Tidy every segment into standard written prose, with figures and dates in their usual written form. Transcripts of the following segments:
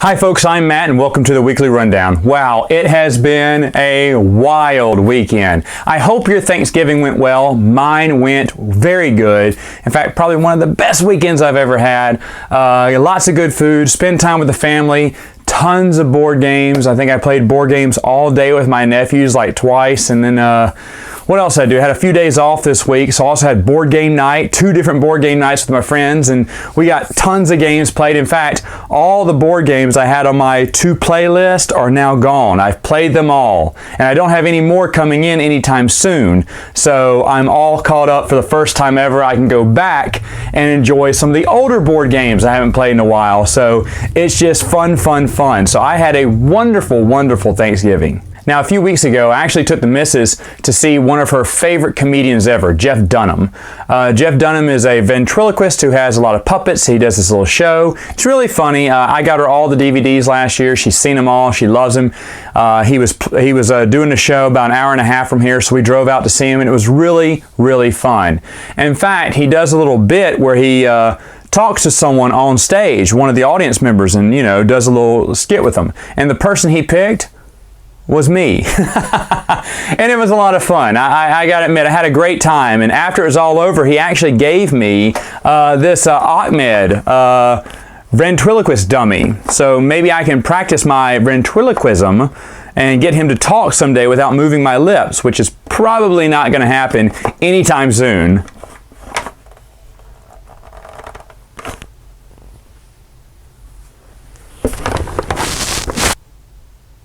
Hi folks, I'm Matt and welcome to the Weekly Rundown. Wow, it has been a wild weekend. I hope your Thanksgiving went well. Mine went very good. In fact, probably one of the best weekends I've ever had. Lots of good food, spend time with the family, tons of board games. I think I played board games all day with my nephews, like twice, and then what else did I do? I had a few days off this week, so I also had board game night, 2 different board game nights with my friends, and we got tons of games played. In fact, all the board games I had on my to play list are now gone. I've played them all, and I don't have any more coming in anytime soon, so I'm all caught up for the first time ever. I can go back and enjoy some of the older board games I haven't played in a while, so it's just fun. So I had a wonderful Thanksgiving. Now, a few weeks ago, I actually took the missus to see one of her favorite comedians ever, Jeff Dunham. Jeff Dunham is a ventriloquist who has a lot of puppets. He does this little show. It's really funny. I got her all the DVDs last year. She's seen them all. She loves them. He was doing a show about an hour and a half from here, so we drove out to see him, and it was really fun. In fact, he does a little bit where he talks to someone on stage, one of the audience members, and does a little skit with them. And the person he picked was me. And it was a lot of fun. I gotta admit, I had a great time. And after it was all over, he actually gave me this Ahmed ventriloquist dummy. So maybe I can practice my ventriloquism and get him to talk someday without moving my lips, which is probably not gonna happen anytime soon.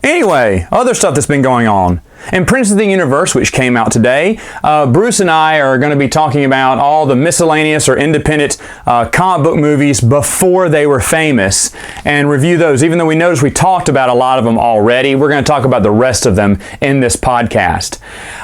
Anyway, other stuff that's been going on. In Prince of the Universe, which came out today, Bruce and I are going to be talking about all the miscellaneous or independent comic book movies before they were famous and review those. Even though we noticed we talked about a lot of them already, we're going to talk about the rest of them in this podcast.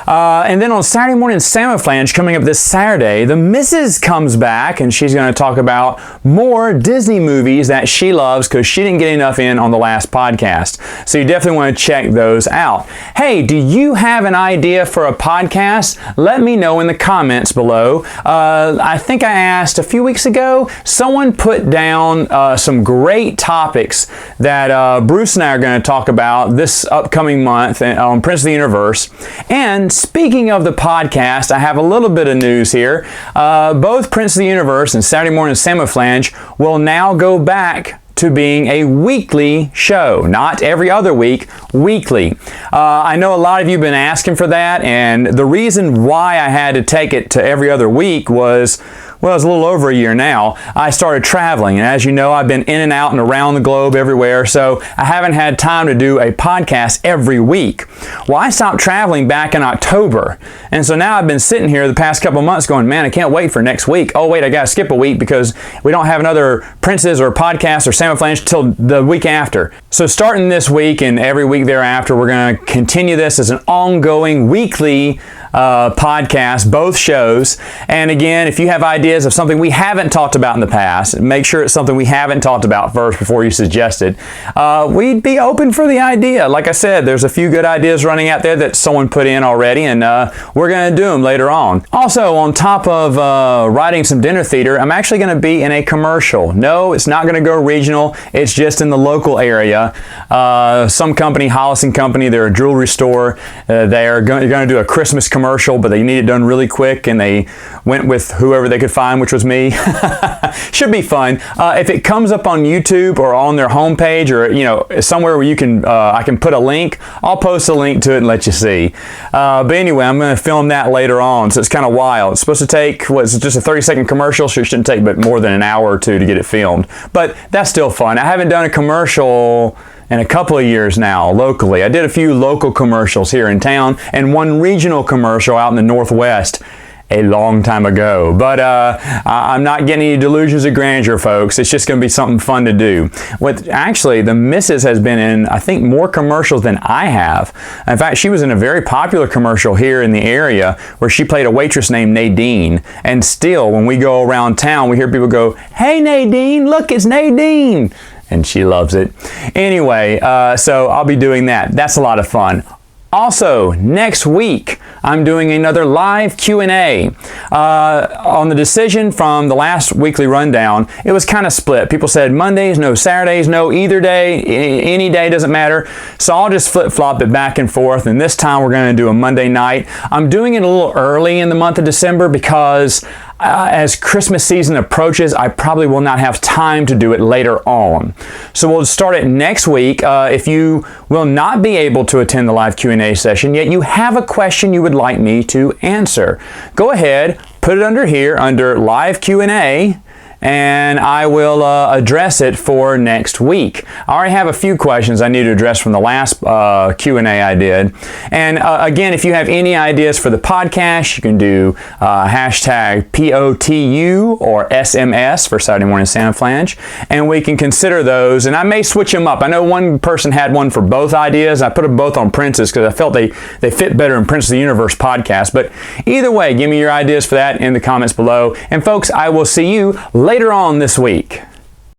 And then on Saturday Morning Samoflange, coming up this Saturday, the missus comes back and she's going to talk about more Disney movies that she loves because she didn't get enough in on the last podcast. So you definitely want to check those out. Hey, do you have an idea for a podcast? Let me know in the comments below. I think I asked a few weeks ago, someone put down some great topics that Bruce and I are going to talk about this upcoming month on Prince of the Universe. And speaking of the podcast, I have a little bit of news here. Both Prince of the Universe and Saturday Morning Samoflange will now go back to being a weekly show, not every other week, weekly. I know a lot of you have been asking for that, and the reason why I had to take it to every other week was, well, it's a little over a year now. I started traveling, and as you know, I've been in and out and around the globe everywhere, so I haven't had time to do a podcast every week. Well, I stopped traveling back in October, and so now I've been sitting here the past couple months going, man, I can't wait for next week. Oh, wait, I gotta skip a week because we don't have another Princes or podcast or Samoflange till the week after. So starting this week and every week thereafter, we're gonna continue this as an ongoing weekly podcast, both shows. And again, if you have ideas of something we haven't talked about in the past, make sure it's something we haven't talked about first before you suggest it. We'd be open for the idea. Like I said, there's a few good ideas running out there that someone put in already, and we're going to do them later on. Also, on top of writing some dinner theater, I'm actually going to be in a commercial. No, it's not going to go regional. It's just in the local area. Some company, Hollis & Company, they're a jewelry store. They're going to do a Christmas commercial, but they need it done really quick, and they went with whoever they could find, which was me. Should be fun. If it comes up on YouTube or on their homepage, or somewhere where you can, I can put a link, I'll post a link to it and let you see. But anyway, I'm going to film that later on, so it's kind of wild. It's supposed to take, it's just a 30-second commercial, so it shouldn't take but more than an hour or two to get it filmed. But that's still fun. I haven't done a commercial in a couple of years now locally. I did a few local commercials here in town and one regional commercial out in the Northwest a long time ago. But I'm not getting any delusions of grandeur, folks. It's just going to be something fun to do. Actually, the missus has been in, I think, more commercials than I have. In fact, she was in a very popular commercial here in the area where she played a waitress named Nadine. And still, when we go around town, we hear people go, "Hey, Nadine, look, it's Nadine." And she loves it. Anyway, so I'll be doing that. That's a lot of fun. Also, next week, I'm doing another live Q&A. On the decision from the last weekly rundown, it was kind of split. People said Mondays, no Saturdays, no either day, any day doesn't matter. So I'll just flip-flop it back and forth, and this time we're going to do a Monday night. I'm doing it a little early in the month of December because as Christmas season approaches, I probably will not have time to do it later on. So we'll start it next week. If you will not be able to attend the live Q&A session, yet you have a question you would like me to answer, go ahead, put it under here, under live Q&A, and I will address it for next week. I already have a few questions I need to address from the last Q&A I did. And again, if you have any ideas for the podcast, you can do hashtag POTU or SMS for Saturday Morning Samoflange, and we can consider those. And I may switch them up. I know one person had one for both ideas. I put them both on Prince's because I felt they fit better in Prince of the Universe podcast. But either way, give me your ideas for that in the comments below. And folks, I will see you later on this week.